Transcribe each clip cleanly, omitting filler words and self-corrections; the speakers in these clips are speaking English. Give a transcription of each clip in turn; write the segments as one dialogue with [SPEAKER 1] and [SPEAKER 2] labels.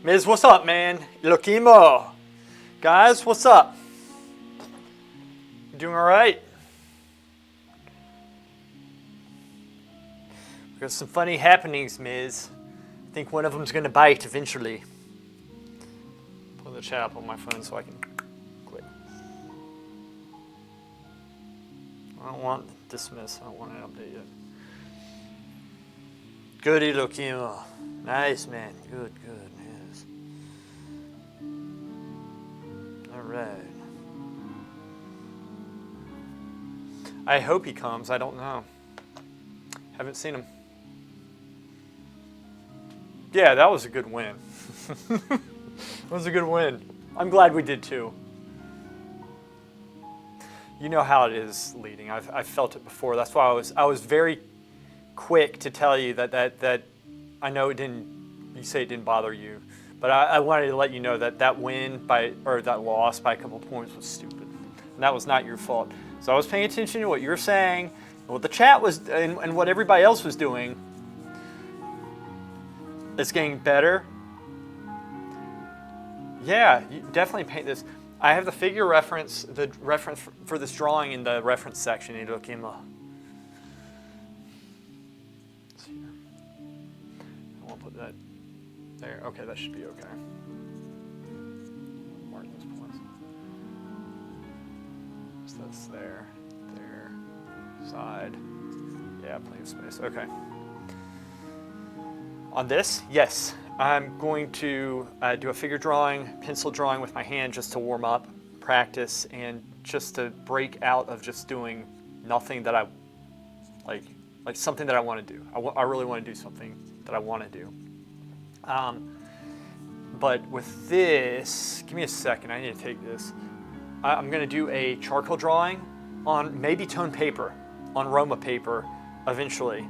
[SPEAKER 1] Miz, what's up, man? Lokimo. Guys, what's up? You doing alright? We got some funny happenings, Miz. I think one of them's gonna bite eventually. Pull the chat up on my phone so I can quit. I don't want dismiss. I don't want an update yet. Goody, Lokimo. Nice, man. Good, yes. Alright. I hope he comes. I don't know. Haven't seen him. Yeah, that was a good win. That was a good win. I'm glad we did too. You know how it is leading. I've felt it before. That's why I was very quick to tell you that I know it didn't. You say it didn't bother you, but I wanted to let you know that win or that loss by a couple of points was stupid, and that was not your fault. So I was paying attention to what you were saying, what the chat was, and what everybody else was doing. It's getting better. Yeah, you definitely paint this. I have the figure reference, the reference for this drawing in the reference section in Dokima. I won't put that there. Okay, that should be okay. Mark those points. So that's there, side. Yeah, plenty of space. Okay. On this, yes, I'm going to do a figure drawing, pencil drawing with my hand just to warm up, practice, and just to break out of just doing nothing that I like something that I want to do. I really want to do something that I want to do. But with this, give me a second. I need to take this. I'm going to do a charcoal drawing on maybe tone paper, on Roma paper, eventually.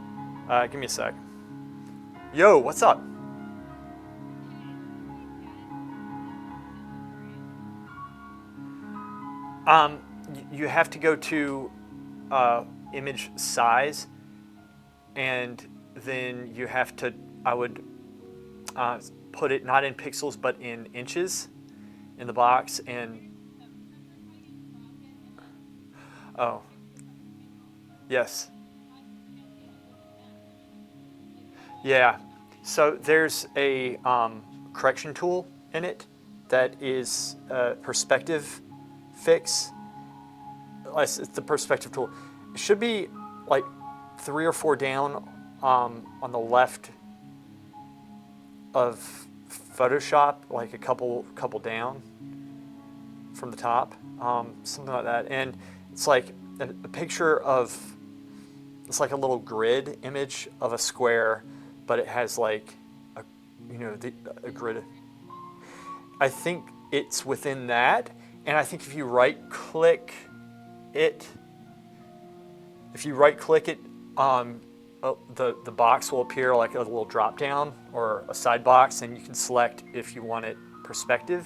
[SPEAKER 1] Give me a sec. Yo, what's up? You have to go to image size, and then you have to, I would put it not in pixels but in inches in the box, and oh, yes. Yeah, so there's a correction tool in it that is perspective fix. It's the perspective tool. It should be like 3 or 4 down on the left of Photoshop, like a couple down from the top, something like that. And it's like a picture of, it's like a little grid image of a square, but it has like a grid. I think it's within that, and I think if you right click it, the box will appear like a little drop down or a side box, and you can select if you want it perspective.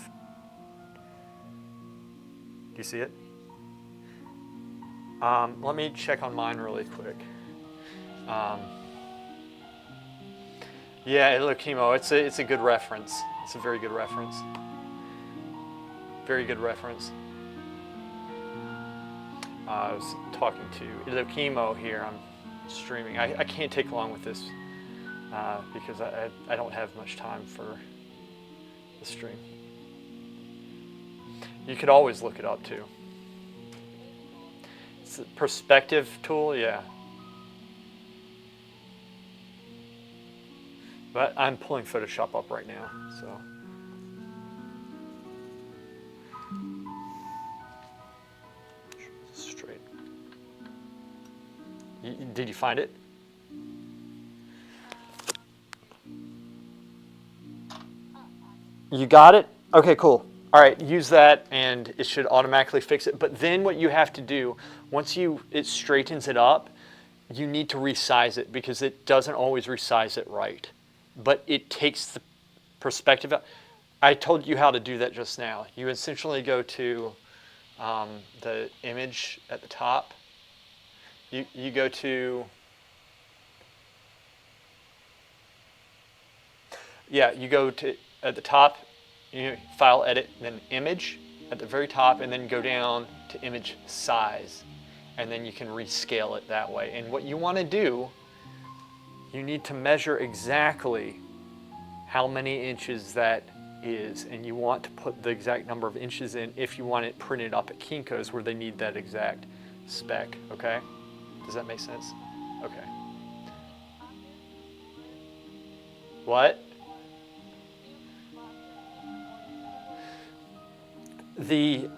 [SPEAKER 1] Do you see it? Let me check on mine really quick. Yeah, look, Chemo, it's a good reference. It's a very good reference. Very good reference. I was talking to Ilokimo here. I'm streaming. I can't take long with this because I don't have much time for the stream. You could always look it up too. It's a perspective tool, yeah. But I'm pulling Photoshop up right now, so. Straight. Did you find it? You got it? Okay, cool. All right, use that and it should automatically fix it. But then what you have to do, once it straightens it up, you need to resize it because it doesn't always resize it right. But it takes the perspective out. I told you how to do that just now. You essentially go to the image at the top. You go to Yeah, you go to at the top, you file edit, then image at the very top, and then go down to image size, and then you can rescale it that way. And what you want to do, you need to measure exactly how many inches that is, and you want to put the exact number of inches in if you want it printed up at Kinko's where they need that exact spec, okay? Does that make sense? Okay. What? The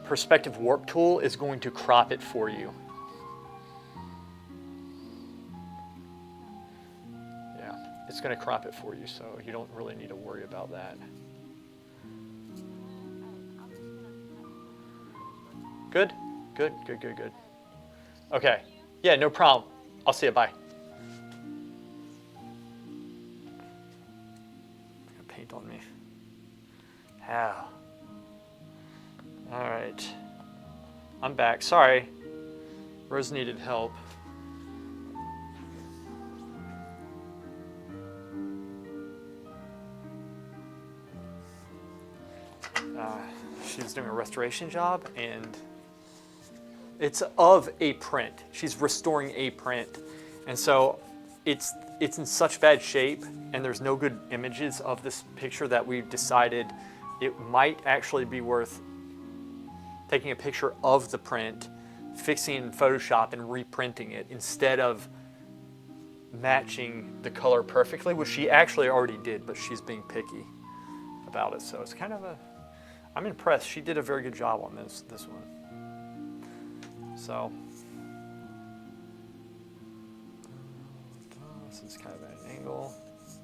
[SPEAKER 1] perspective warp tool is going to crop it for you. Yeah, it's going to crop it for you, so you don't really need to worry about that. Good? Good, good, good, good. Okay. Yeah, no problem. I'll see you. Bye. Got paint on me. How? All right. I'm back. Sorry. Rose needed help. She was doing a restoration job, and it's of a print. She's restoring a print. And so it's in such bad shape, and there's no good images of this picture that we've decided it might actually be worth taking a picture of the print, fixing it in Photoshop, and reprinting it instead of matching the color perfectly, which she actually already did, but she's being picky about it. So it's kind of I'm impressed. She did a very good job on this one. So this is kind of at an angle. This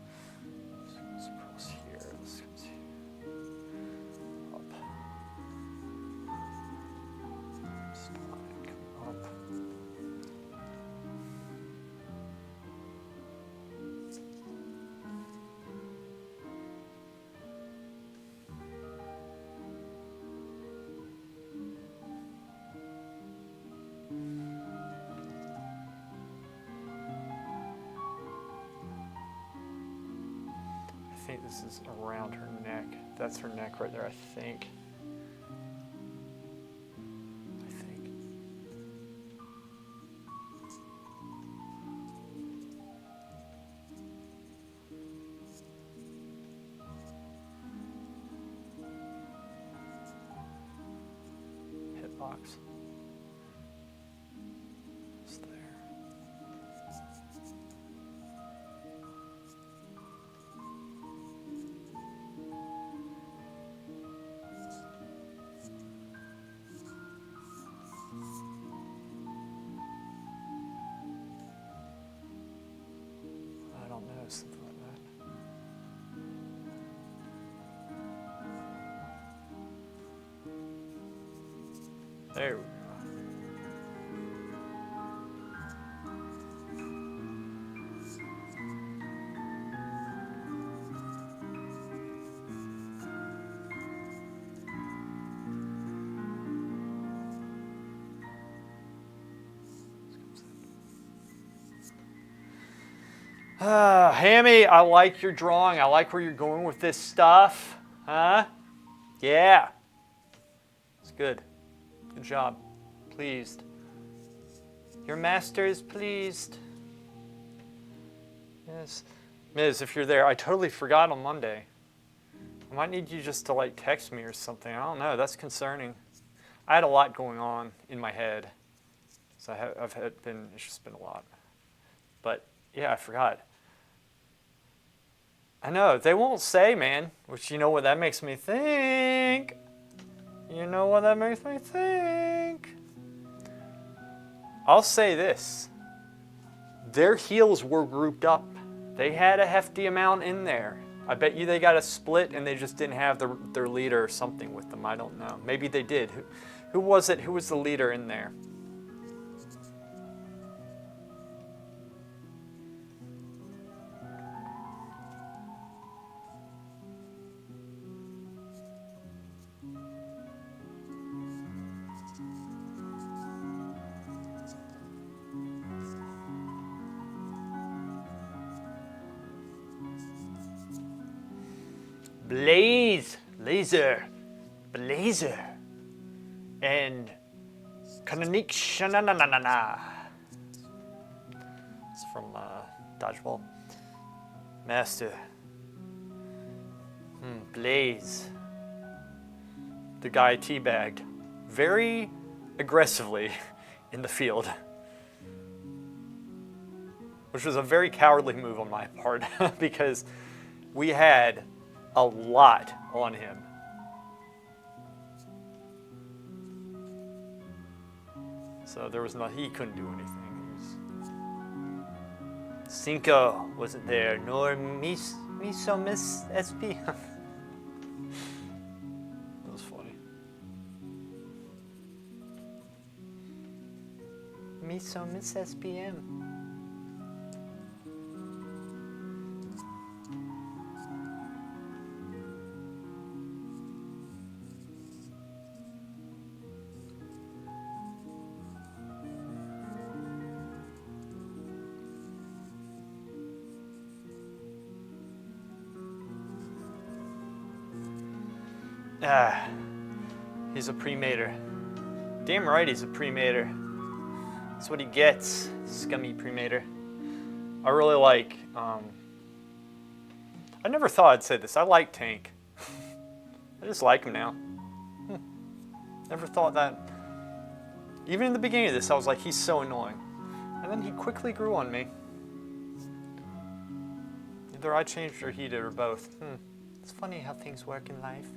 [SPEAKER 1] goes across here. This comes here. Up. Spine, come up. I think this is around her neck. That's her neck right there, I think. Hitbox. It's there. I don't know, something like that. There we go. Hammy, I like your drawing. I like where you're going with this stuff. Huh? Yeah. It's good. Good job. Pleased. Your master is pleased. Yes. Miz, if you're there, I totally forgot on Monday. I might need you just to like text me or something. I don't know. That's concerning. I had a lot going on in my head. So it's just been a lot. But yeah, I forgot. I know, they won't say, man, which you know what that makes me think. You know what that makes me think. I'll say this. Their heels were grouped up. They had a hefty amount in there. I bet you they got a split and they just didn't have their leader or something with them. I don't know. Maybe they did. Who was it? Who was the leader in there? Blaze, Laser, Blazer, and Kananik Shananana. It's from Dodgeball. Master. Blaze. The guy teabagged very aggressively in the field, which was a very cowardly move on my part because we had a lot on him. So there was he couldn't do anything. Cinco wasn't there, nor Miss SP. That was funny. Miss SPM. He's a pre-mater. Damn right he's a pre-mater. That's what he gets, scummy pre-mater. I really like, I never thought I'd say this, I like Tank. I just like him now. Never thought that. Even in the beginning of this, I was like, he's so annoying. And then he quickly grew on me. Either I changed or he did, or both. It's funny how things work in life.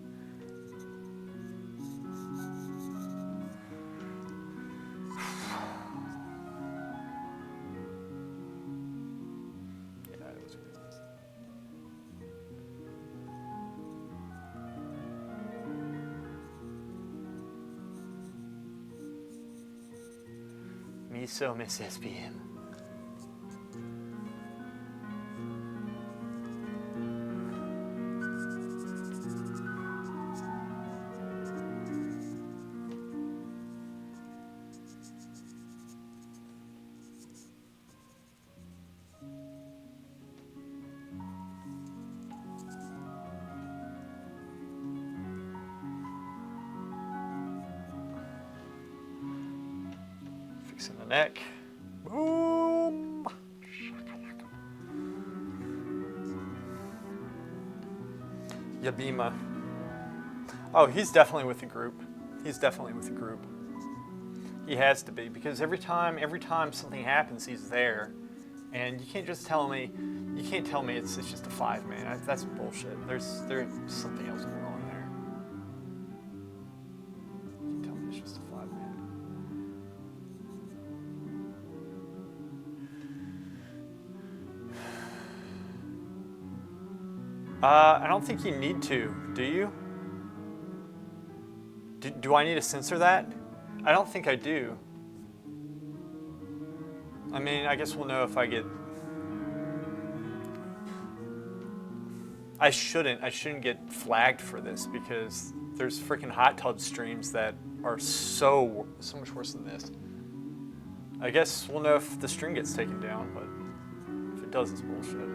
[SPEAKER 1] So Miss SPM. Fixing the neck. Boom! Yabima. Oh, he's definitely with the group. He's definitely with the group. He has to be, because every time something happens, he's there. And you can't just tell me, it's just a 5-man. That's bullshit. There's something else going on there. You can tell me it's just a 5-man. I don't think you need to, do you? Do I need to censor that? I don't think I do. I mean, I guess we'll know if I get... I shouldn't get flagged for this because there's freaking hot tub streams that are so much worse than this. I guess we'll know if the stream gets taken down, but if it does, it's bullshit.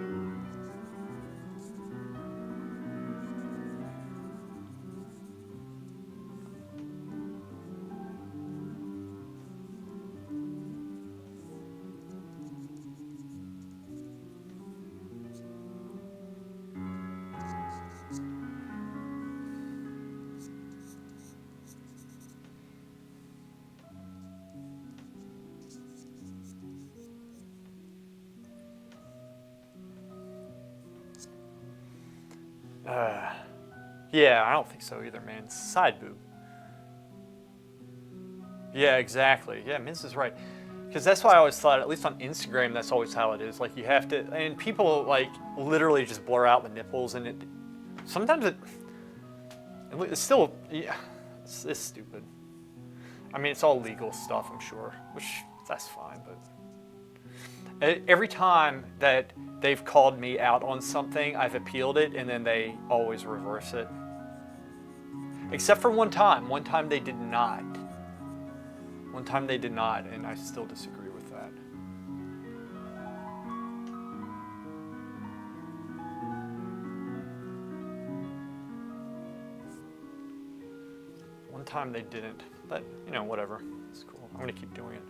[SPEAKER 1] Yeah, I don't think so either, man. Side boob. Yeah, exactly. Yeah, Minz is right. Because that's why I always thought, at least on Instagram, that's always how it is. Like, you have to, and people, like, literally just blur out the nipples, and sometimes it's still, yeah, it's stupid. I mean, it's all legal stuff, I'm sure, which, that's fine, but every time that they've called me out on something, I've appealed it, and then they always reverse it. Except for one time. One time they did not. One time they did not, and I still disagree with that. time they didn't, but you know, whatever. It's cool. I'm gonna keep doing it.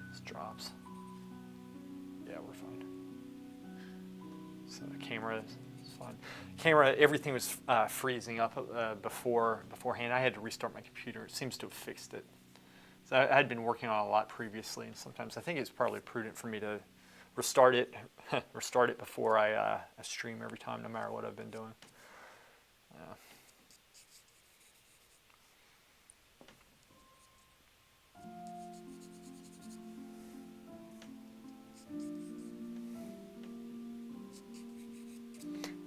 [SPEAKER 1] This drops. Yeah, we're fine. So the camera is fine. Camera, everything was freezing up beforehand. I had to restart my computer. It seems to have fixed it. So I had been working on it a lot previously, and sometimes I think it's probably prudent for me to restart it, before I stream every time, no matter what I've been doing.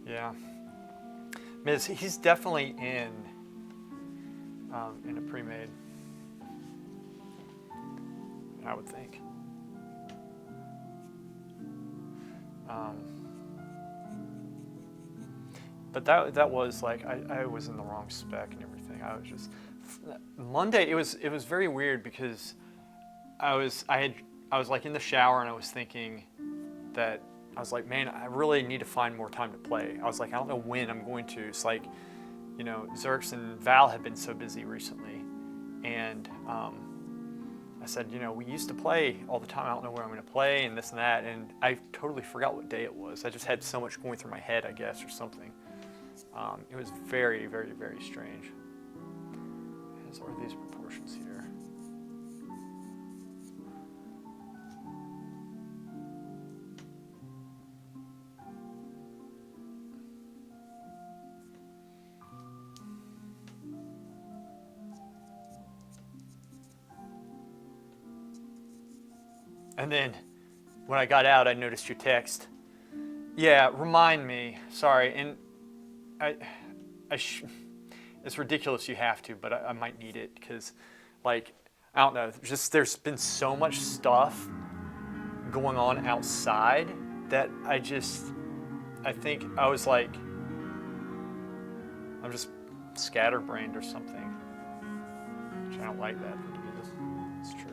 [SPEAKER 1] Yeah. Miz, he's definitely in a pre-made, I would think. But that was like I was in the wrong spec and everything. I was just Monday. It was very weird because I was like in the shower and I was thinking that I was like, man, I really need to find more time to play. I was like, I don't know when I'm going to. It's like, you know, Xerx and Val have been so busy recently, and I said, you know, we used to play all the time. I don't know where I'm going to play and this and that, and I totally forgot what day it was. I just had so much going through my head, I guess, or something. It was very, very, very strange. As are these proportions here. And then when I got out, I noticed your text. Yeah, remind me. Sorry, and it's ridiculous you have to, but I might need it because, like, I don't know. Just there's been so much stuff going on outside that I think I was like, I'm just scatterbrained or something. Which I don't like that. It's true.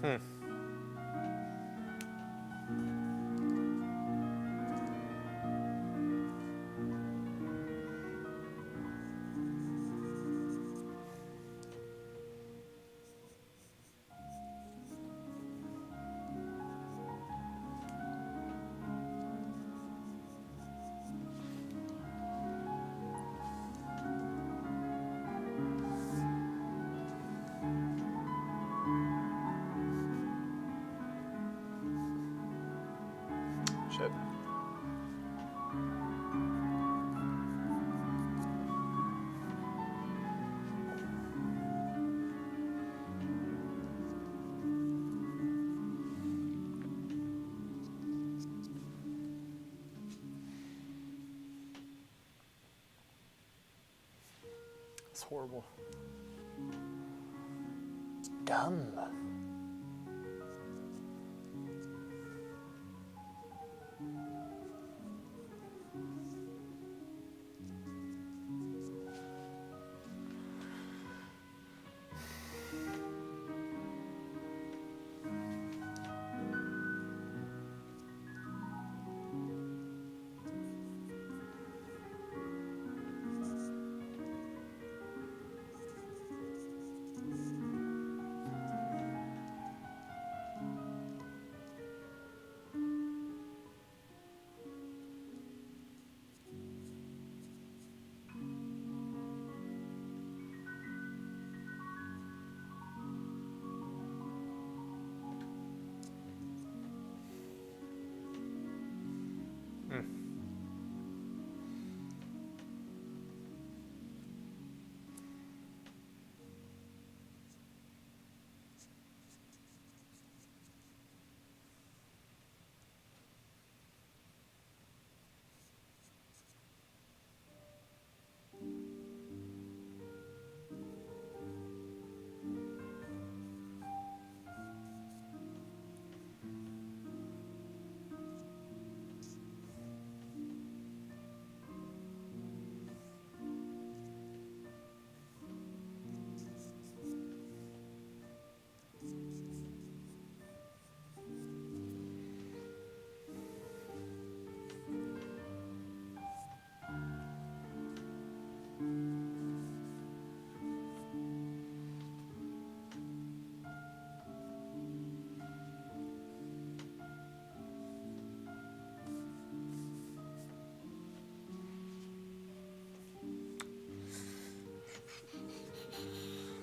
[SPEAKER 1] Shit. It's horrible. Dumb.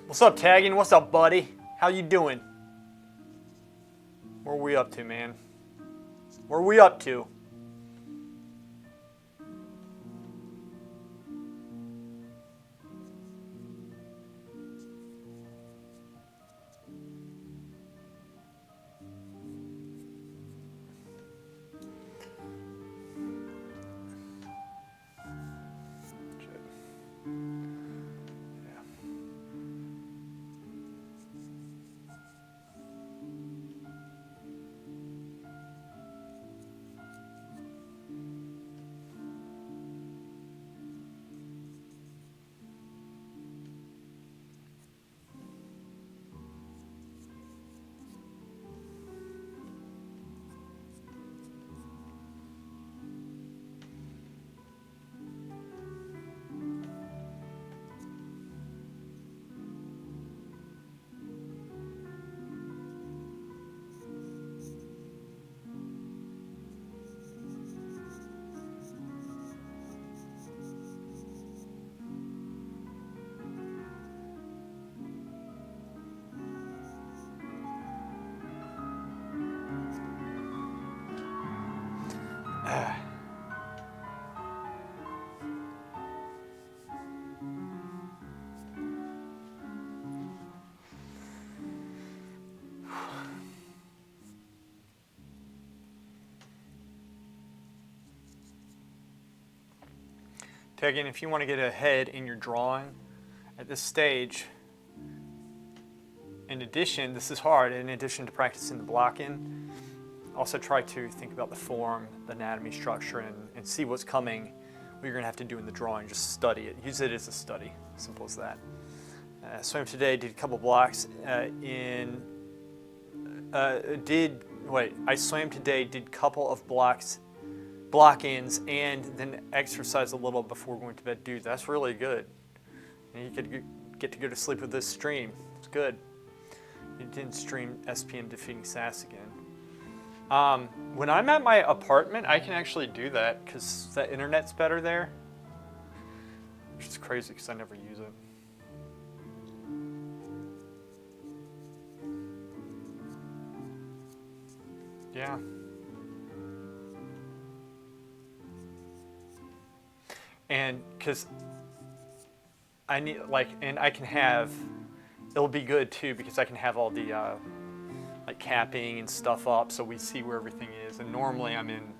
[SPEAKER 1] What's up, Tagging? What's up, buddy? How you doing? Where are we up to, man? Where are we up to? Tagging, if you want to get ahead in your drawing at this stage, in addition, this is hard, in addition to practicing the blocking, also try to think about the form, the anatomy, structure, and see what's coming, what you're going to have to do in the drawing. Just study it. Use it as a study. Simple as that. Swam today, did a couple blocks in I swam today, did couple of block-ins, and then exercise a little before going to bed. Dude, that's really good. And you could get to go to sleep with this stream. It's good. You didn't stream SPM defeating SAS again. When I'm at my apartment, I can actually do that because the internet's better there. Which is crazy because I never use it. Yeah. And because I need, and I can have, it'll be good too because I can have all the capping and stuff up so we see where everything is. And normally I'm in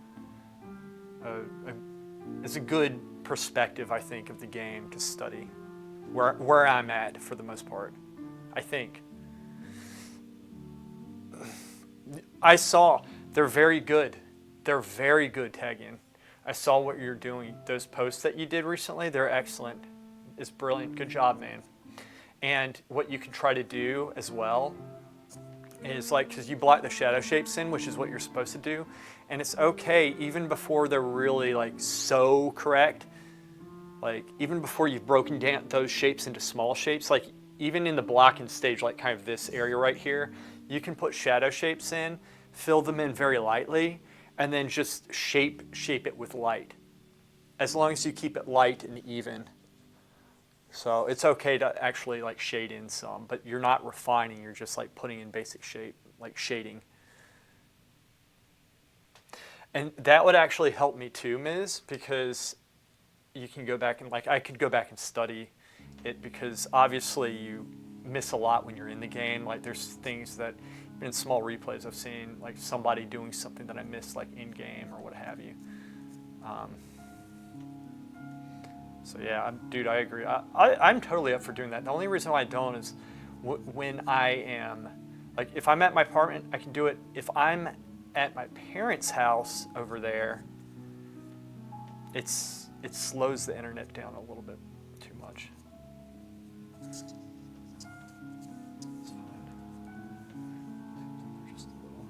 [SPEAKER 1] it's a good perspective, I think, of the game to study where I'm at for the most part, I think. I saw they're very good. They're very good, Tagian. I saw what you're doing. Those posts that you did recently, they're excellent. It's brilliant. Good job, man. And what you can try to do as well is because you block the shadow shapes in, which is what you're supposed to do. And it's okay, even before they're really so correct, even before you've broken down those shapes into small shapes, even in the blocking stage, kind of this area right here, you can put shadow shapes in, fill them in very lightly, and then just shape it with light. As long as you keep it light and even. So it's okay to actually shade in some, but you're not refining, you're just putting in basic shape, shading. And that would actually help me too, Ms., because you can go back and I could go back and study it because obviously you miss a lot when you're in the game. There's things that in small replays I've seen somebody doing something that I missed in game or what have you. So yeah, dude, I agree. I'm totally up for doing that. The only reason why I don't is when I am, if I'm at my apartment, I can do it. If I'm at my parents' house over there, it slows the internet down a little bit too much. It's fine. Just a little.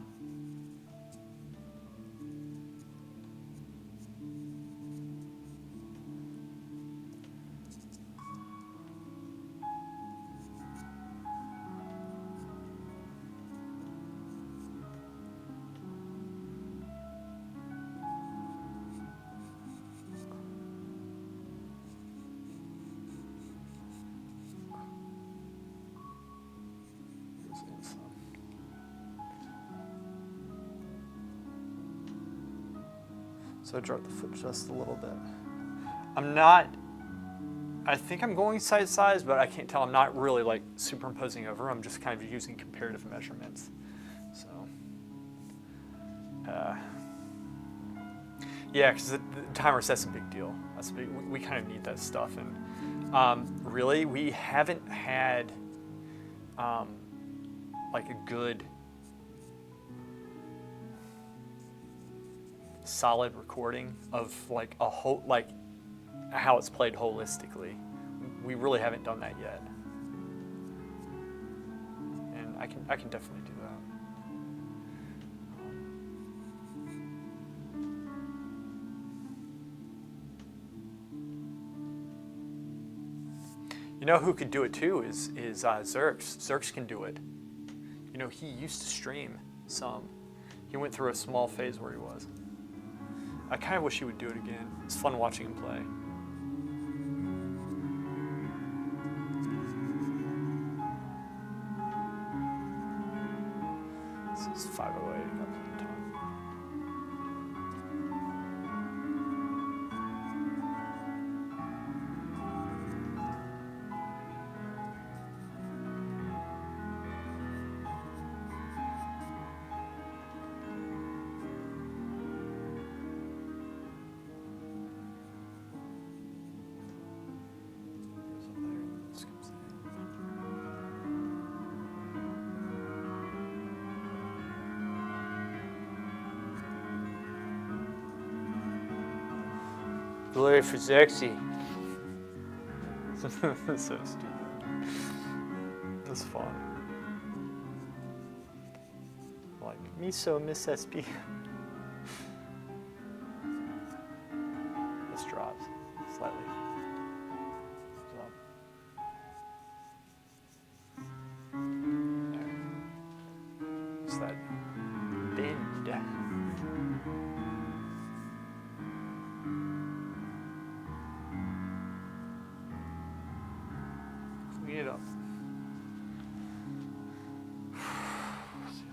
[SPEAKER 1] So drop the foot just a little bit. I think I'm going side to side, but I can't tell. I'm not really superimposing over. I'm just kind of using comparative measurements. So, yeah, because the timers, that's a big deal. That's big. We kind of need that stuff. And really, we haven't had a good solid recording of a whole how it's played holistically. We really haven't done that yet, and I can definitely do that. You know who could do it too is Zerx. Zerx can do it. You know, he used to stream some. He went through a small phase where he was. I kind of wish he would do it again. It's fun watching him play. This is 5:08. Got plenty of time. Glory for Xerxes. So stupid. That's fun. Like, me so miss SP. This drops slightly. There. What's that? Bend. Clean it up.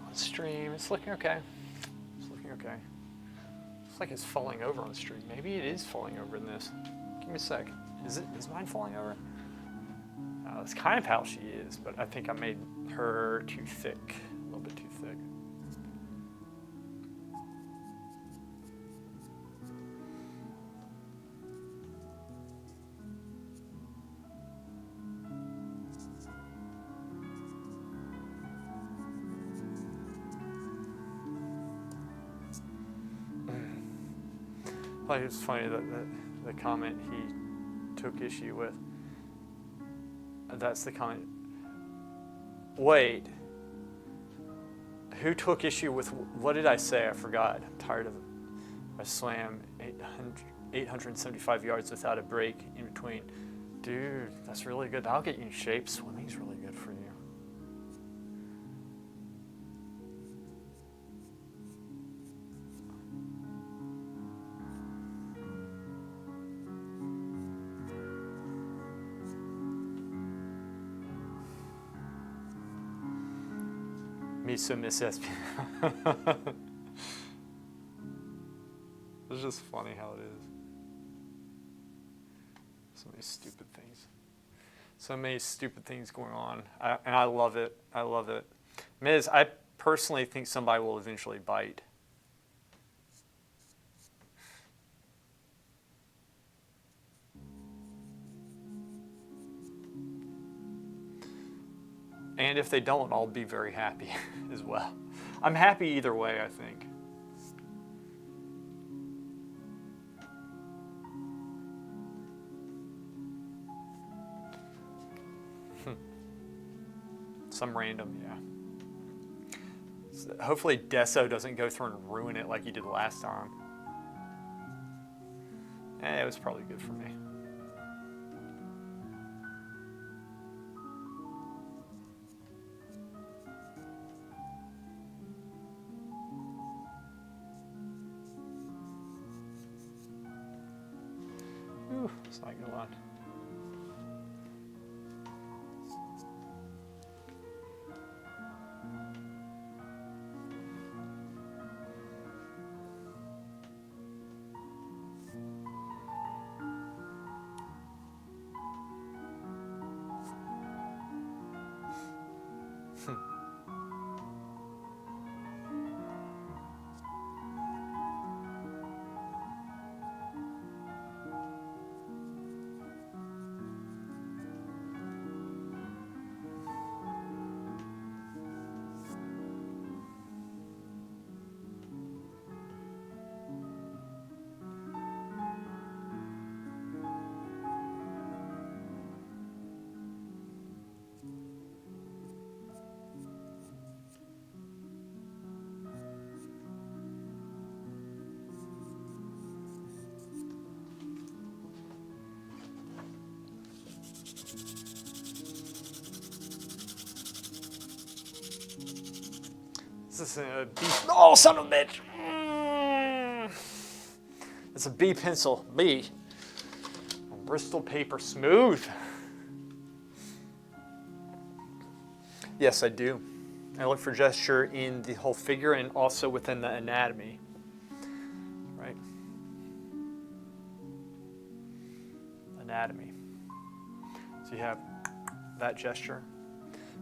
[SPEAKER 1] On stream, it's looking okay. It's looking okay. Looks like it's falling over on the stream. Maybe it is falling over in this. Give me a sec. Is mine falling over? That's kind of how she is, but I think I made her too thick, a little bit too thick. I thought it was funny that the comment he took issue with. That's the comment. Wait. Who took issue with, what did I say? I forgot. I'm tired of it. I swam 875 yards without a break in between. Dude, that's really good. That'll get you in shape. Swimming's really good for you. Me so miss SP. It's just funny how it is. So many stupid things. So many stupid things going on. And I love it. I love it. Miz, I personally think somebody will eventually bite. And if they don't, I'll be very happy as well. I'm happy either way, I think. Some random, yeah. So hopefully Deso doesn't go through and ruin it like he did last time. It was probably good for me. It's not gonna lie. This is a B. Oh, son of a bitch! It's a B pencil. B. Bristol paper smooth. Yes, I do. I look for gesture in the whole figure and also within the anatomy. Right? Anatomy. So you have that gesture,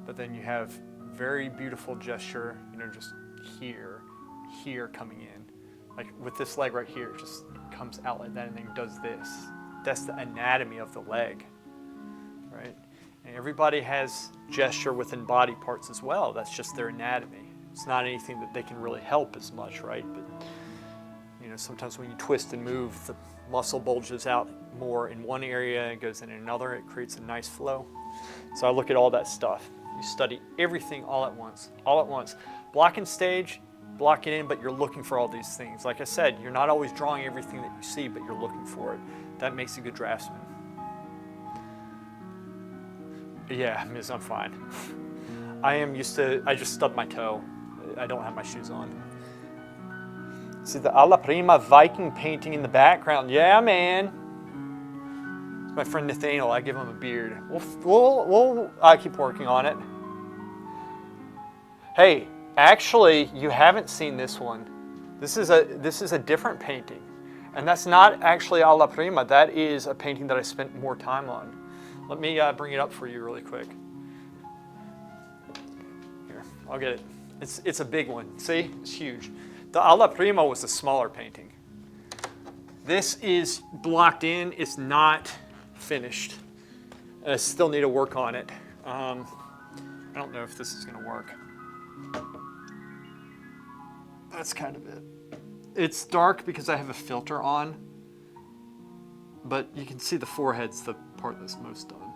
[SPEAKER 1] but then you have very beautiful gesture, you know, just here coming in. Like with this leg right here, it just comes out like that and then does this. That's the anatomy of the leg, right? And everybody has gesture within body parts as well. That's just their anatomy. It's not anything that they can really help as much, right? But, you know, sometimes when you twist and move, the muscle bulges out more in one area and goes in another. It creates a nice flow. So I look at all that stuff. You study everything all at once, Block and stage, block it in, but you're looking for all these things. Like I said, you're not always drawing everything that you see, but you're looking for it. That makes a good draftsman. Yeah, Miz, I'm fine. I just stubbed my toe. I don't have my shoes on. See the Alla Prima Viking painting in the background. Yeah, man. It's my friend Nathaniel. I give him a beard. We'll keep working on it. Hey, actually, you haven't seen this one. This is a different painting. And that's not actually Alla Prima. That is a painting that I spent more time on. Let me bring it up for you really quick. Here, I'll get it. It's a big one. See? It's huge. The Alla Prima was a smaller painting. This is blocked in. It's not finished. I still need to work on it. I don't know if this is going to work. That's kind of it. It's dark because I have a filter on, but you can see the forehead's the part that's most done.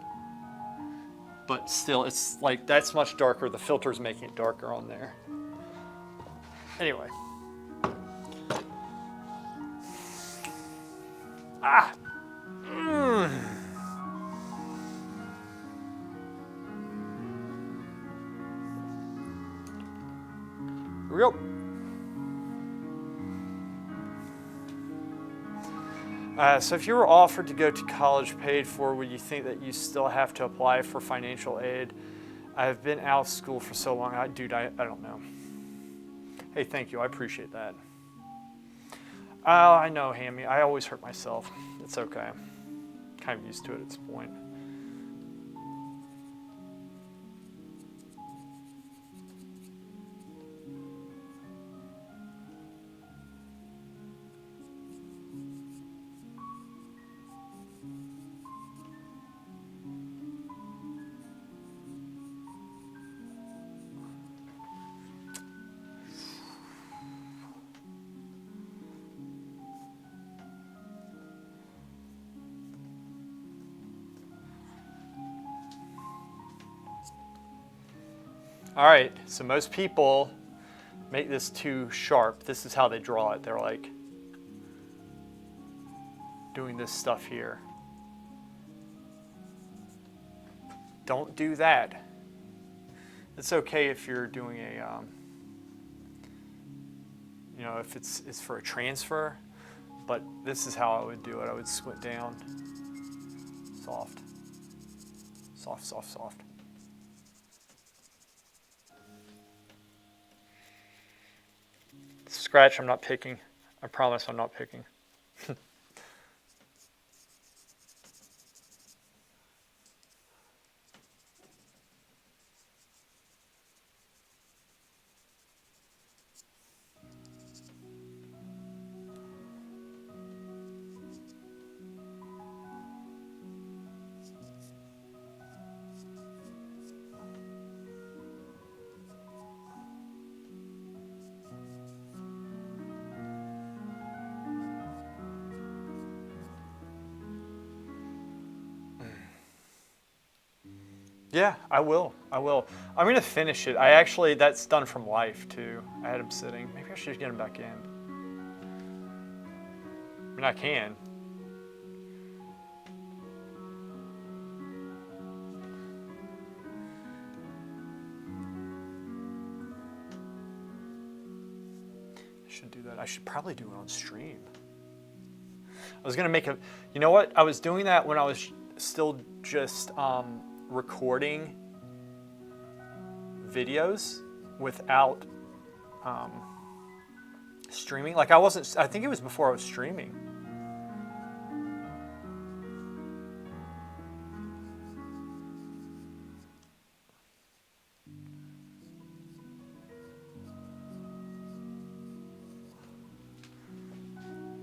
[SPEAKER 1] But still, it's like, that's much darker. The filter's making it darker on there. Anyway. Ah! Here we go. So if you were offered to go to college paid for, would you think that you still have to apply for financial aid? I've been out of school for so long. Dude, I don't know. Hey, thank you. I appreciate that. I know, Hammy. I always hurt myself. It's okay. Kind of used to it at this point. All right, so most people make this too sharp. This is how they draw it. They're like doing this stuff here. Don't do that. It's okay if you're doing a, if it's for a transfer, but this is how I would do it. I would squint down, soft, soft, soft, soft. Scratch, I'm not picking. I promise I'm not picking. Yeah, I will. I'm going to finish it. That's done from Life too. I had him sitting. Maybe I should get him back in. I mean, I can. I should do that. I should probably do it on stream. I was going to make a, you know what? I was doing that when I was still just, recording videos without streaming. Like I think it was before I was streaming.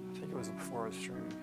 [SPEAKER 1] I think it was before I was streaming.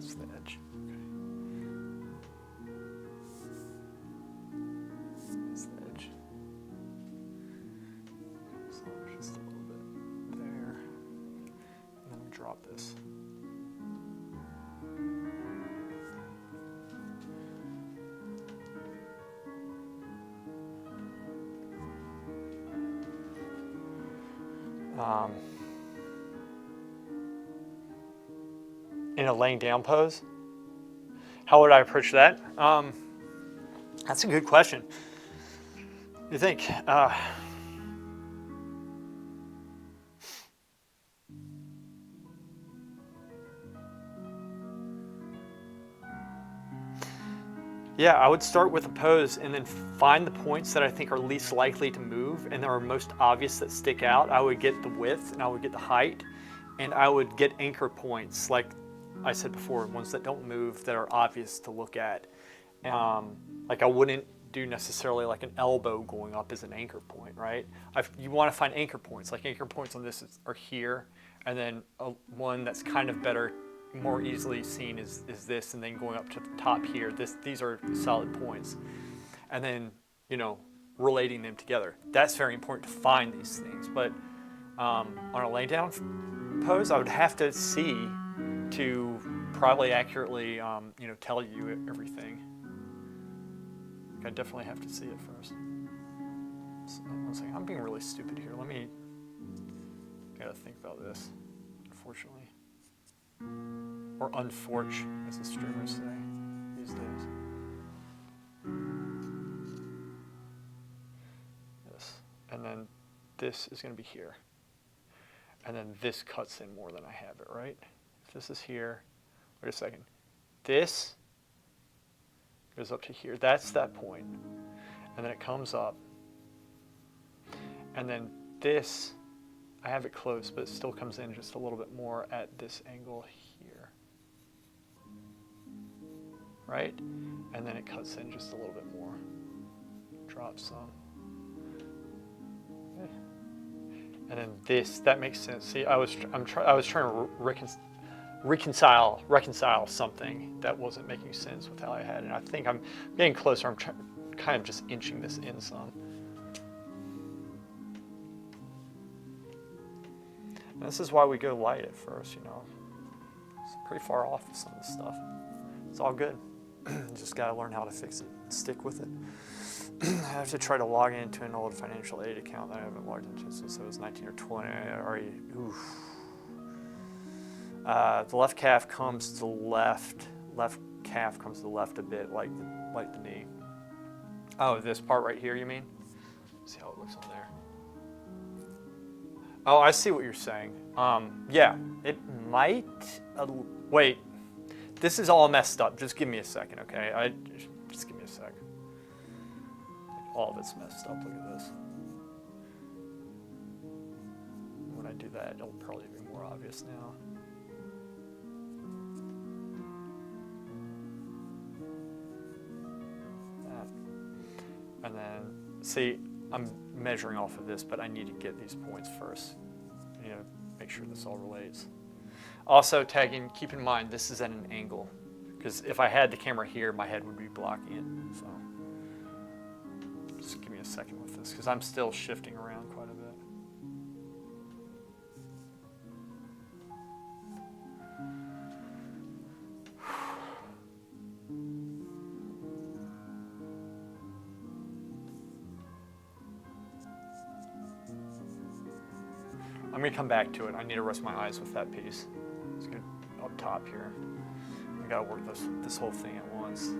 [SPEAKER 1] That's the edge. Okay. That's the edge. So just a little bit there. And then drop this. In a laying down pose, how would I approach that? That's a good question. You think? Yeah, I would start with a pose and then find the points that I think are least likely to move and that are most obvious that stick out. I would get the width and I would get the height and I would get anchor points, like I said before, ones that don't move that are obvious to look at. Like I wouldn't do necessarily like an elbow going up as an anchor point, right? You want to find anchor points. Like anchor points on this are here, and then one that's kind of better, more easily seen is this, and then going up to the top here. These are solid points, and then relating them together. That's very important to find these things. But on a lay down pose, I would have to see to probably accurately tell you everything. I definitely have to see it first. So, one second. I'm being really stupid here. I gotta think about this, unfortunately. Or unfortunate, as the streamers say these days. Yes. And then this is gonna be here. And then this cuts in more than I have it, right? If this is here, wait a second. This goes up to here. That's that point. And then it comes up. And then this, I have it close, but it still comes in just a little bit more at this angle here. Right? And then it cuts in just a little bit more. Drop some. Okay. And then this, that makes sense. See, I was trying to reconcile something that wasn't making sense with how I had it. And I think I'm getting closer. I'm kind of just inching this in some. And this is why we go light at first, It's pretty far off with some of this stuff. It's all good. Just gotta learn how to fix it, stick with it. I have to try to log into an old financial aid account that I haven't logged into since I was 19 or 20. The left calf comes to the left. Left calf comes to the left a bit, like the knee. Oh, this part right here, you mean? Let's see how it looks on there. Oh, I see what you're saying. Yeah, it might. Wait, this is all messed up. Just give me a second, okay? Just give me a sec. All of it's messed up. Look at this. When I do that, it'll probably be more obvious now. And then, see, I'm measuring off of this, but I need to get these points first. Make sure this all relates. Also, tagging, keep in mind, this is at an angle. Because if I had the camera here, my head would be blocking it. So, just give me a second with this, because I'm still shifting around quite a bit. I'm going to come back to it. I need to rest my eyes with that piece. Let's get up top here. We got to work this whole thing at once.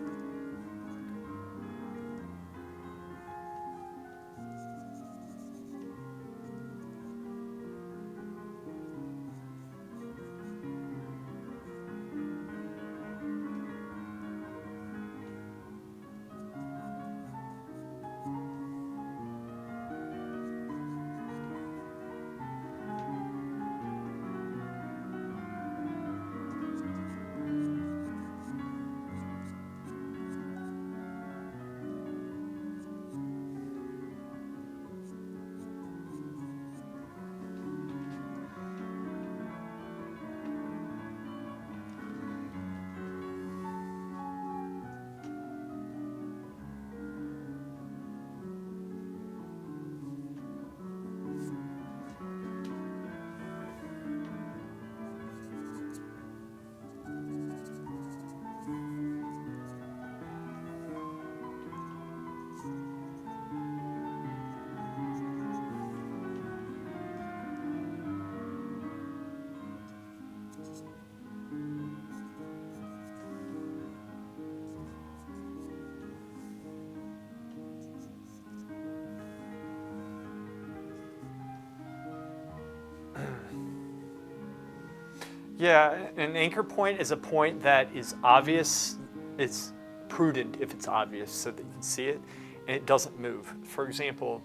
[SPEAKER 1] Yeah, an anchor point is a point that is obvious. It's prudent if it's obvious so that you can see it and it doesn't move. For example,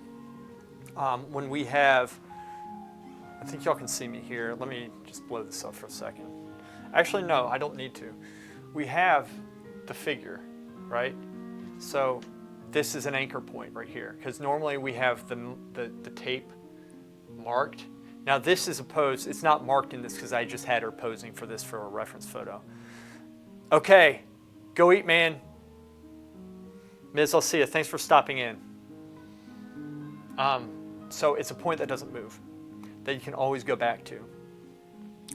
[SPEAKER 1] when we have, I think y'all can see me here. Let me just blow this up for a second. Actually, no, I don't need to. We have the figure, right? So this is an anchor point right here because normally we have the tape marked. Now this is a pose. It's not marked in this because I just had her posing for this for a reference photo. Okay, go eat, man. Miz, I'll see you. Thanks for stopping in. So it's a point that doesn't move, that you can always go back to.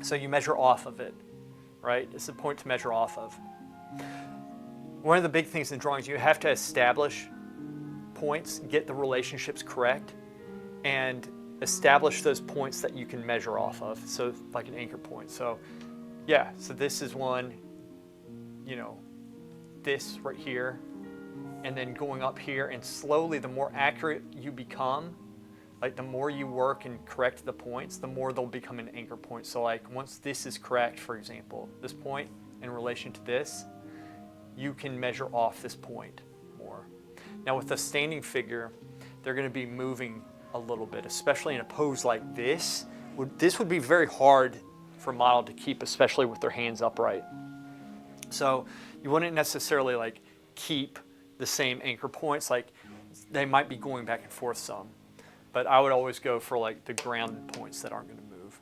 [SPEAKER 1] So you measure off of it, right? It's a point to measure off of. One of the big things in drawings, you have to establish points, get the relationships correct, and establish those points that you can measure off of. So like an anchor point. So yeah, so this is one, this right here, and then going up here, and slowly the more accurate you become, like the more you work and correct the points, the more they'll become an anchor point. So like once this is correct, for example, this point in relation to this, you can measure off this point more. Now with the standing figure, they're going to be moving a little bit, especially in a pose like this. This would be very hard for a model to keep, especially with their hands upright. So you wouldn't necessarily like keep the same anchor points, like they might be going back and forth some, but I would always go for like the grounded points that aren't going to move.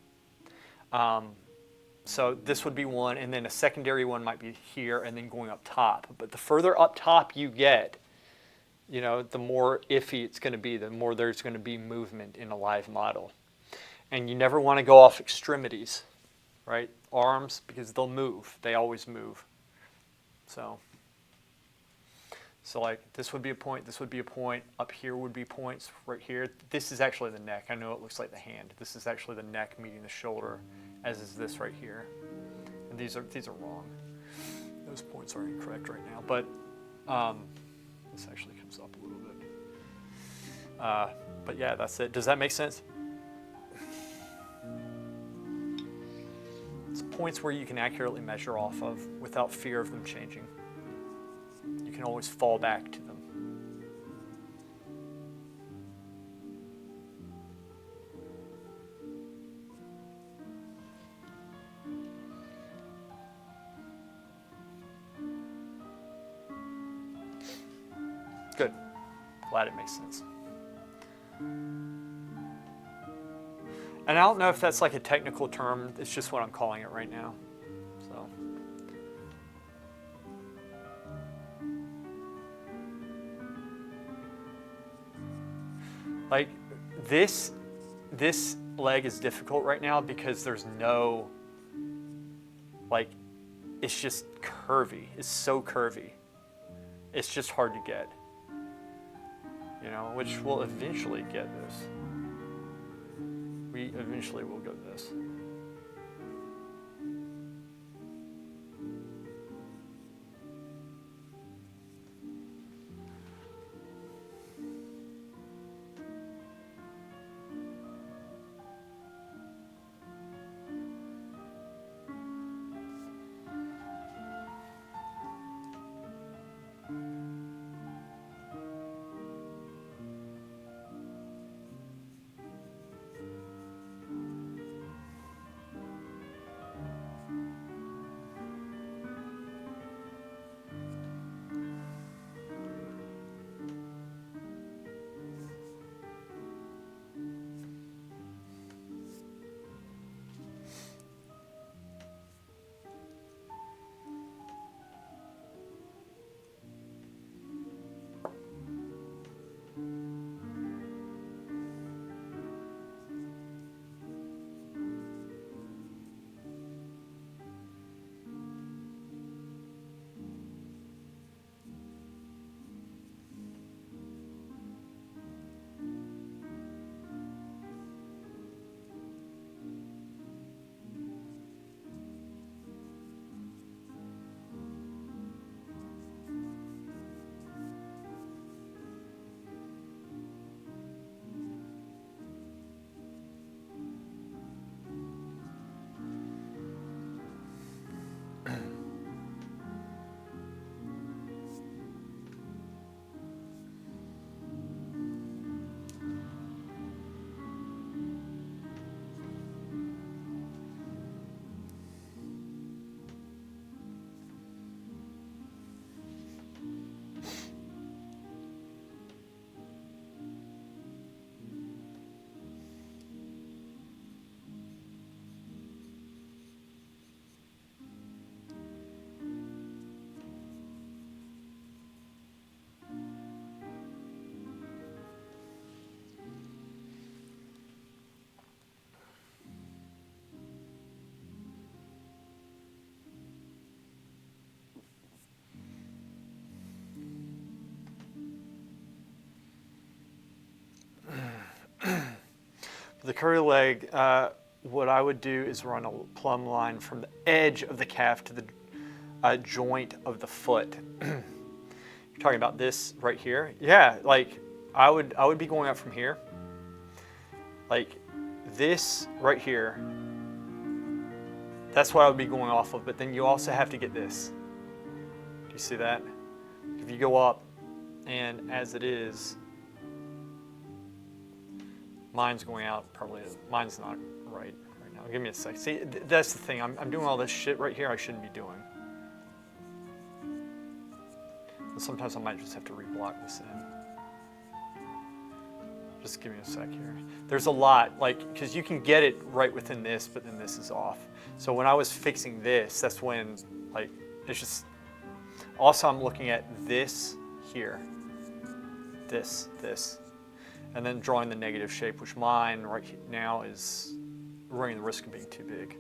[SPEAKER 1] So this would be one, and then a secondary one might be here and then going up top. But the further up top you get, the more iffy it's going to be, the more there's going to be movement in a live model. And you never want to go off extremities, right? Arms, because they'll move. They always move. So like this would be a point, this would be a point, up here would be points, right here. This is actually the neck. I know it looks like the hand. This is actually the neck meeting the shoulder, as is this right here. And these are wrong. Those points are incorrect right now, but this actually comes up a little bit. But yeah, that's it. Does that make sense? It's points where you can accurately measure off of without fear of them changing. You can always fall back to them. Good. Glad it makes sense. And I don't know if that's like a technical term. It's just what I'm calling it right now. So. Like this leg is difficult right now because there's no, like, it's just curvy. It's so curvy. It's just hard to get. Which we'll eventually get this. We eventually will go this. The curly leg, what I would do is run a plumb line from the edge of the calf to the joint of the foot. You're talking about this right here? Yeah, like I would be going up from here. Like this right here. That's what I would be going off of, but then you also have to get this. Do you see that? If you go up, and as it is, mine's going out probably, mine's not right now. Give me a sec. See, that's the thing. I'm doing all this shit right here I shouldn't be doing. And sometimes I might just have to reblock this in. Just give me a sec here. There's a lot, like, because you can get it right within this, but then this is off. So when I was fixing this, that's when, like, it's just, also I'm looking at this here, this, and then drawing the negative shape, which mine right now is running the risk of being too big.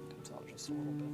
[SPEAKER 1] Comes out just a little bit.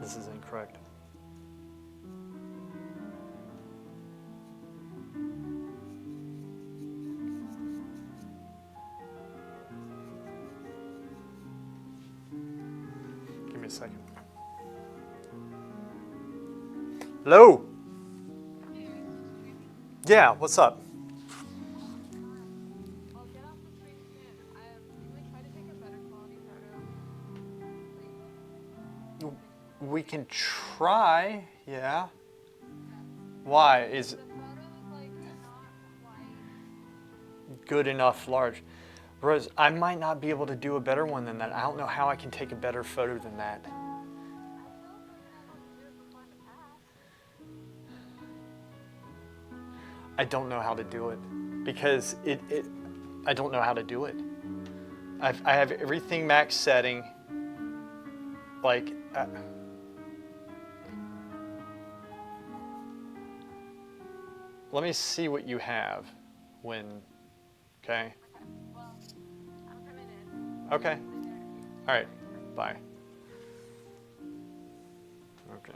[SPEAKER 1] This is incorrect. Give me a second. Hello? Yeah, what's up?
[SPEAKER 2] I'll get off the screen soon. Can we try to take a better quality photo?
[SPEAKER 1] We can try, yeah. Why? Is
[SPEAKER 2] The photos like not quite.
[SPEAKER 1] good enough large? Rose, I might not be able to do a better one than that. I don't know how I can take a better photo than that.
[SPEAKER 2] I feel like I don't do it before in the past.
[SPEAKER 1] I don't know how to do it because I don't know how to do it. I have everything max setting. Like, let me see what you have when, okay?
[SPEAKER 2] Well, I'm coming in.
[SPEAKER 1] Okay. All right. Bye. Okay.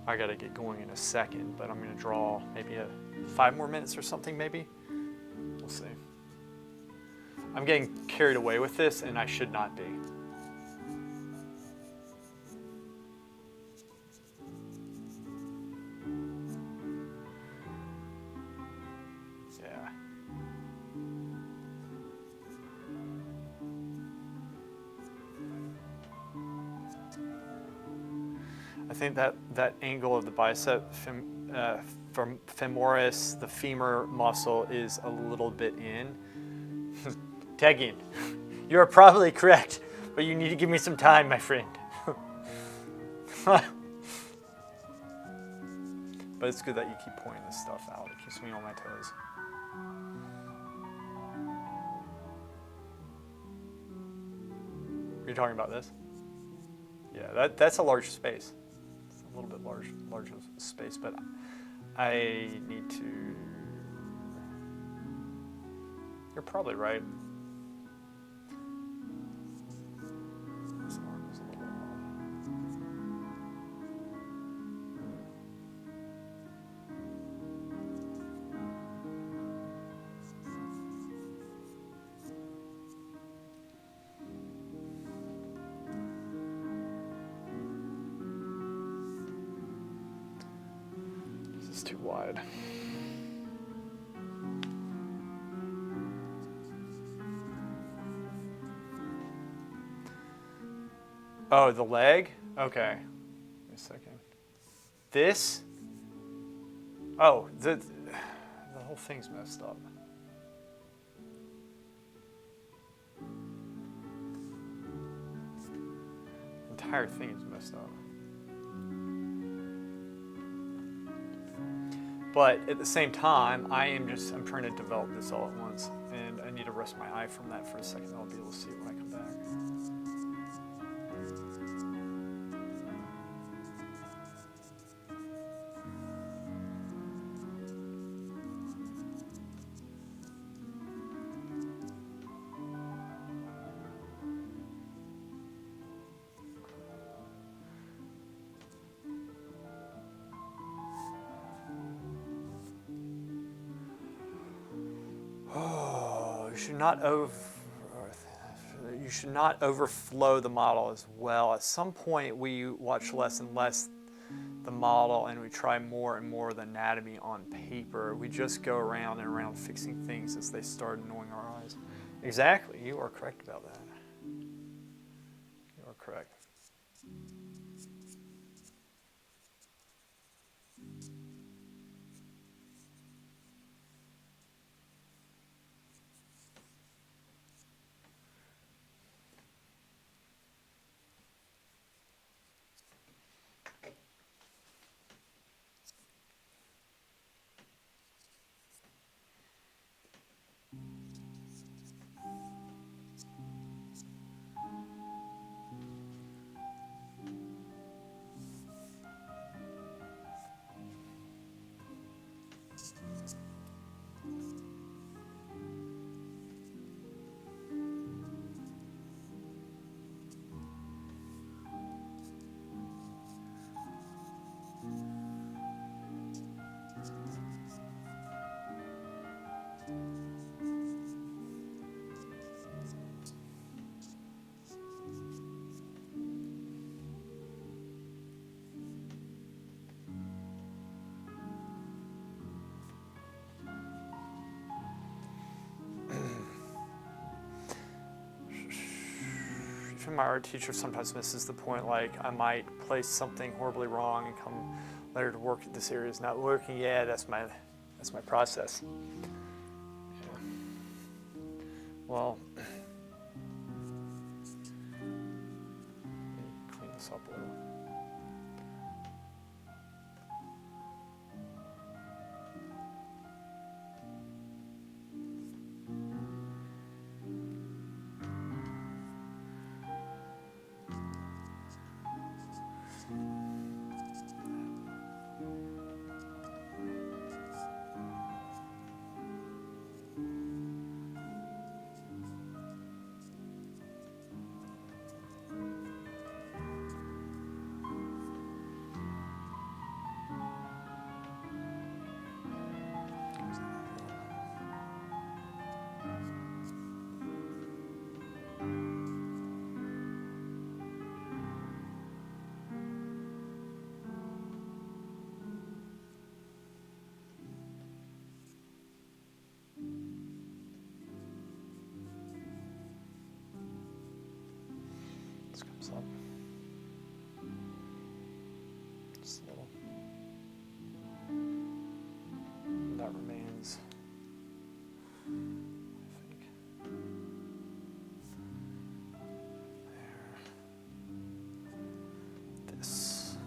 [SPEAKER 1] I gotta get going in a second, but I'm gonna draw maybe 5 more minutes or something, maybe. We'll see. I'm getting carried away with this, and I should not be. Yeah. I think that angle of the bicep from femoris, the femur muscle, is a little bit in. Tegan, you are probably correct, but you need to give me some time, my friend. But it's good that you keep pointing this stuff out. It keeps me on my toes. You're talking about this? Yeah, that's a large space. It's a little bit large space, but I need to. You're probably right. This arm is a little odd. This is too wide. Oh, the leg? Okay. Wait a second. This? Oh, the whole thing's messed up. The entire thing is messed up. But at the same time, I'm trying to develop this all at once, and I need to rest my eye from that for a second. I'll be able to see it when I come back. Oh, you should not overflow the model as well. At some point, we watch less and less the model, and we try more and more the anatomy on paper. We just go around and around fixing things as they start annoying our eyes. Exactly, you are correct about that. You are correct. My art teacher sometimes misses the point, like I might place something horribly wrong and come later to work, this area is not working. Yeah, that's my process. Yeah. Well, let me clean this up a little. This comes up. Just a little. That remains, I think. There. This.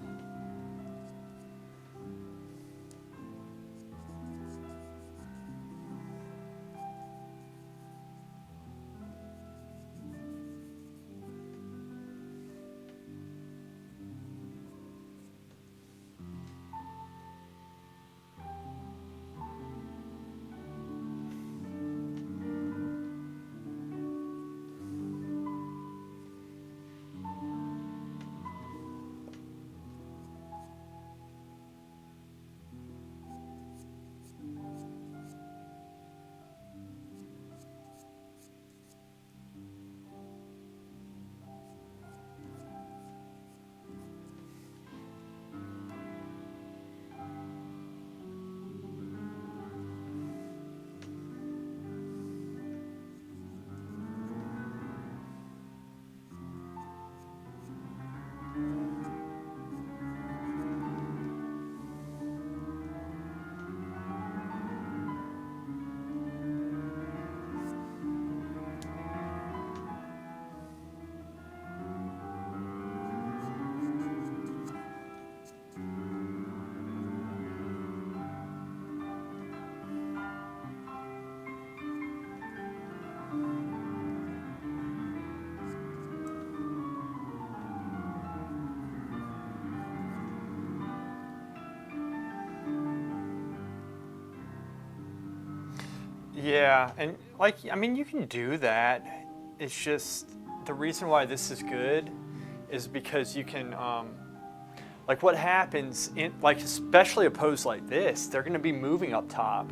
[SPEAKER 1] Yeah, and like, I mean, you can do that. It's just the reason why this is good is because you can, like, what happens in, like, especially a pose like this, they're going to be moving up top.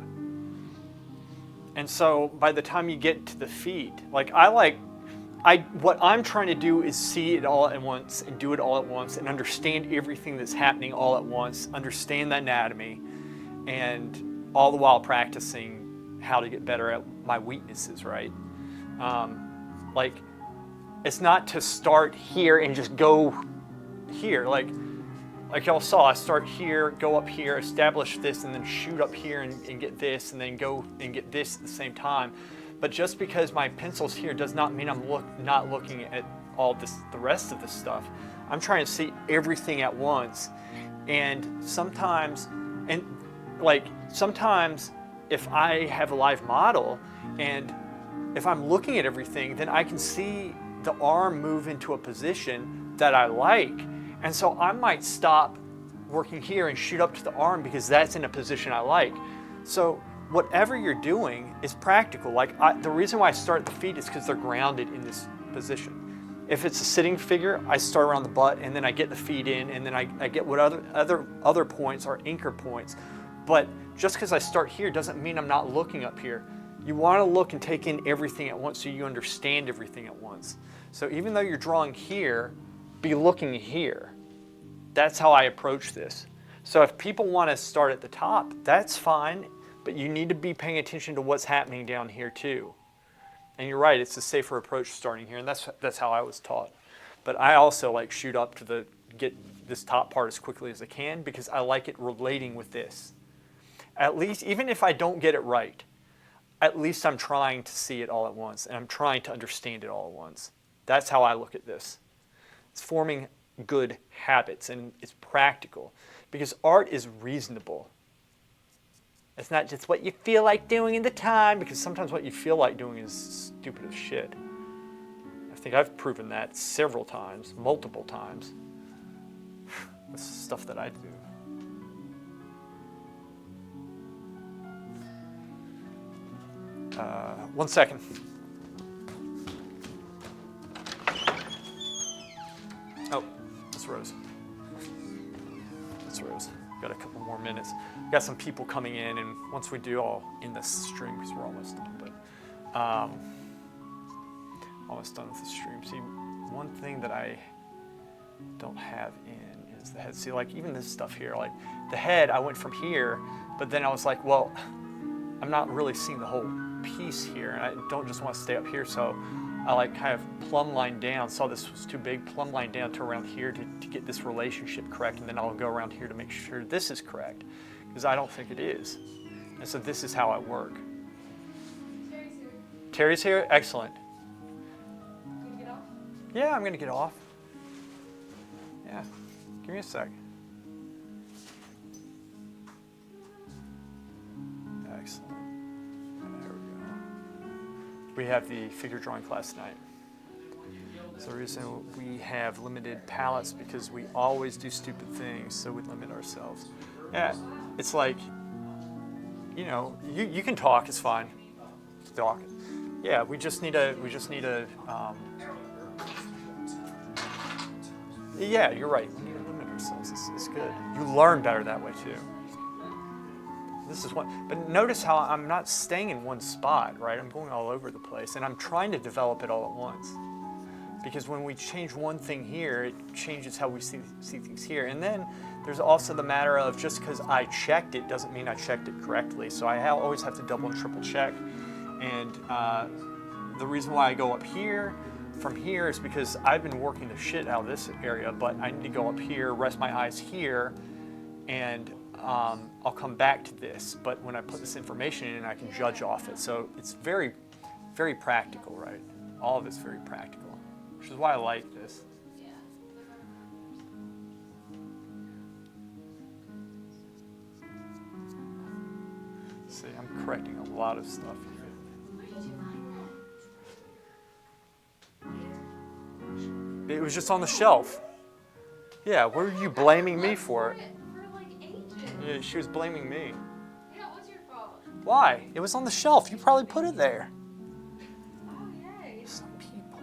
[SPEAKER 1] And so by the time you get to the feet, like, what I'm trying to do is see it all at once and do it all at once and understand everything that's happening all at once, understand the anatomy, and all the while practicing how to get better at my weaknesses, right? Like, it's not to start here and just go here. Like y'all saw, I start here, go up here, establish this, and then shoot up here and get this, and then go and get this at the same time. But just because my pencil's here does not mean I'm not looking at all this, the rest of this stuff. I'm trying to see everything at once. And sometimes if I have a live model and if I'm looking at everything, then I can see the arm move into a position that I like. And so I might stop working here and shoot up to the arm because that's in a position I like. So whatever you're doing is practical. Like, the reason why I start at the feet is because they're grounded in this position. If it's a sitting figure, I start around the butt and then I get the feet in, and then I get what other points are anchor points. But just because I start here doesn't mean I'm not looking up here. You want to look and take in everything at once so you understand everything at once. So even though you're drawing here, be looking here. That's how I approach this. So if people want to start at the top, that's fine, but you need to be paying attention to what's happening down here too. And you're right, it's a safer approach starting here, and that's how I was taught. But I also like shoot up to get this top part as quickly as I can because I like it relating with this. At least, even if I don't get it right, at least I'm trying to see it all at once, and I'm trying to understand it all at once. That's how I look at this. It's forming good habits, and it's practical, because art is reasonable. It's not just what you feel like doing in the time, because sometimes what you feel like doing is stupid as shit. I think I've proven that several times, multiple times. This is stuff that I do. 1 second. Oh, that's Rose. That's Rose. Got a couple more minutes. Got some people coming in, and once we do, I'll end this stream because we're almost done. But almost done with the stream. See, one thing that I don't have in is the head. See, like even this stuff here, like the head, I went from here, but then I was like, well, I'm not really seeing the whole piece here, and I don't just want to stay up here, so I like kind of plumb line down, saw this was too big, plumb line down to around here to get this relationship correct, and then I'll go around here to make sure this is correct, because I don't think it is. And so this is how I work. Terry's here? Excellent.
[SPEAKER 2] Can you get off?
[SPEAKER 1] Yeah, I'm going to get off. Yeah, give me a sec. Excellent. There we go. We have the figure drawing class tonight. So the reason we have limited palettes because we always do stupid things, so we limit ourselves. Yeah, it's like, you know, you can talk, it's fine. Talk. Yeah, we just need a, yeah, you're right. We need to limit ourselves. It's good. You learn better that way too. This is one, but notice how I'm not staying in one spot, right? I'm going all over the place, and I'm trying to develop it all at once. Because when we change one thing here, it changes how we see things here. And then there's also the matter of just because I checked it doesn't mean I checked it correctly. So I always have to double and triple check. And the reason why I go up here from here is because I've been working the shit out of this area, but I need to go up here, rest my eyes here, and I'll come back to this. But when I put this information in, I can judge off it. So it's very, very practical, right? All of it's very practical, which is why I like this. See, I'm correcting a lot of stuff here. It was just on the shelf. Yeah, what are you blaming me for it?
[SPEAKER 2] For like ages.
[SPEAKER 1] Yeah, she was blaming me.
[SPEAKER 2] Yeah, it was your fault.
[SPEAKER 1] Why? It was on the shelf. You probably put it there.
[SPEAKER 2] Oh, yay.
[SPEAKER 1] Some people.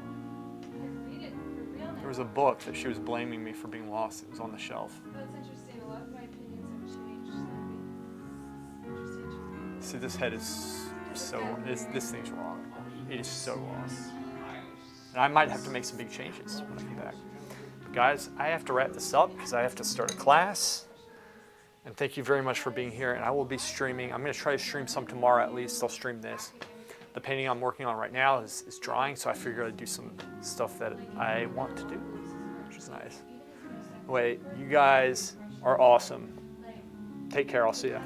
[SPEAKER 2] I read it for real now.
[SPEAKER 1] There was a book that she was blaming me for being lost. It was on the shelf.
[SPEAKER 2] That's interesting. A lot of my opinions have changed. So that'd be interesting to read.
[SPEAKER 1] See, this head is so, this thing's wrong. It is so lost. And I might have to make some big changes when I come back. But guys, I have to wrap this up because I have to start a class. And thank you very much for being here. And I will be streaming. I'm going to try to stream some tomorrow at least. I'll stream this. The painting I'm working on right now is drying, so I figured I'd do some stuff that I want to do, which is nice. Anyway, you guys are awesome. Take care. I'll see you.